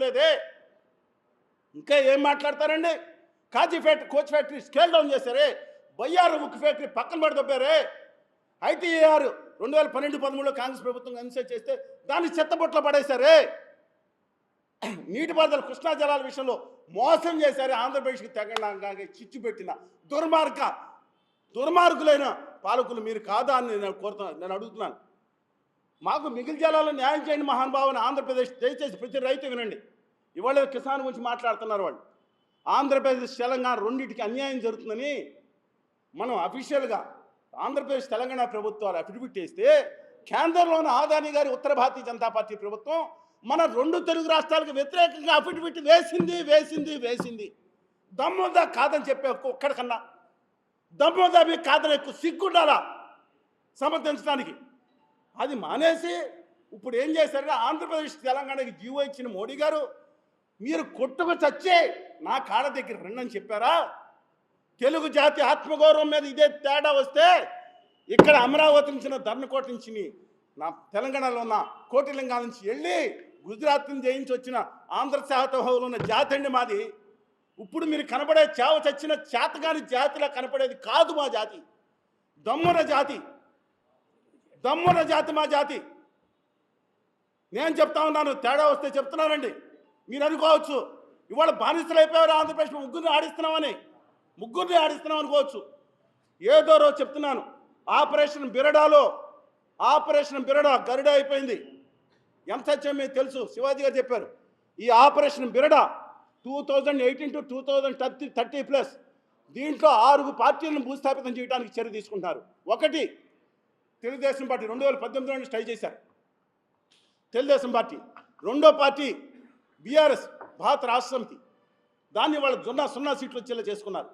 లేదే. ఇంకా ఏం మాట్లాడతారండి? Coach factory scale down చేశారే, buyer ఉక్కు ఫ్యాక్టరీ పక్కన పడి దొబ్బారే, ఐటీఆర్ 2012-13లో కాంగ్రెస్ ప్రభుత్వం కన్సిడర్ చేస్తే దాన్ని చెత్తబొట్లో పడేశారే, నీటిపారుదల కృష్ణా జలాల విషయంలో మోసం చేశారే, ఆంధ్రప్రదేశ్కి తెగడానికి చిచ్చు పెట్టిన దుర్మార్గులైన పాలకులు మీరు కాదా అని నేను అడుగుతున్నాను. మాకు మిగిలిన జలాల్లో న్యాయం చేయండి మహానుభావుని ఆంధ్రప్రదేశ్. దయచేసి ప్రతి రైతు వినండి. ఇవాళ కిసాన్ గురించి మాట్లాడుతున్నారు వాళ్ళు. ఆంధ్రప్రదేశ్ తెలంగాణ రెండింటికి అన్యాయం జరుగుతుందని మనం అఫీషియల్గా ఆంధ్రప్రదేశ్ తెలంగాణ ప్రభుత్వాలు అఫిడవిట్ చేస్తే, కేంద్రంలోని ఆదాని గారి ఉత్తర భారతీయ జనతా పార్టీ ప్రభుత్వం మన 2 తెలుగు రాష్ట్రాలకు వ్యతిరేకంగా అఫిడవిట్ వేసింది. దమ్ముందా కాదని చెప్పే ఒక్కడికన్నా దమ్ముందా మీకు కాదని ఎక్కువ సిగ్గుండాలా సమర్థించడానికి? అది మానేసి ఇప్పుడు ఏం చేశారంటే ఆంధ్రప్రదేశ్ తెలంగాణకి జీవో ఇచ్చిన మోడీ గారు మీరు కొట్టుకు చచ్చే నా కాళ్ళ దగ్గర రండని చెప్పారా? తెలుగు జాతి ఆత్మగౌరవం మీద ఇదే తేడా వస్తే ఇక్కడ అమరావతి నుంచి ధర్మకోట నుంచి నా తెలంగాణలో ఉన్న కోటిలింగాల నుంచి వెళ్ళి గుజరాత్ని జయించి వచ్చిన ఆంధ్ర శాతంలో ఉన్న జాతి అండి మాది. ఇప్పుడు మీరు కనపడే చావ చచ్చిన చేతగాని జాతిలా కనపడేది కాదు మా జాతి. దమ్మున జాతి మా జాతి. నేను చెప్తా ఉన్నాను, తేడా వస్తే చెప్తున్నానండి. మీరు అనుకోవచ్చు ఇవాళ బానిసలు అయిపోయారు ఆంధ్రప్రదేశ్, ముగ్గురిని ఆడిస్తున్నాం అనుకోవచ్చు. ఏదో రోజు చెప్తున్నాను, ఆపరేషన్ బిరడా గరుడ అయిపోయింది. ఎంత వచ్చామో మీకు తెలుసు, శివాజీ గారు చెప్పారు. ఈ ఆపరేషన్ బిరడా 2018 to 2030+ దీంట్లో 6 పార్టీలను భూస్థాపితం చేయడానికి చర్య తీసుకుంటున్నారు. ఒకటి తెలుగుదేశం పార్టీ 2018లో స్ట్రై చేశారు తెలుగుదేశం పార్టీ. రెండో పార్టీ బీఆర్ఎస్ భారత రాష్ట్ర సమితి, దాన్ని వాళ్ళు 0 సీట్లు వచ్చేలా చేసుకున్నారు.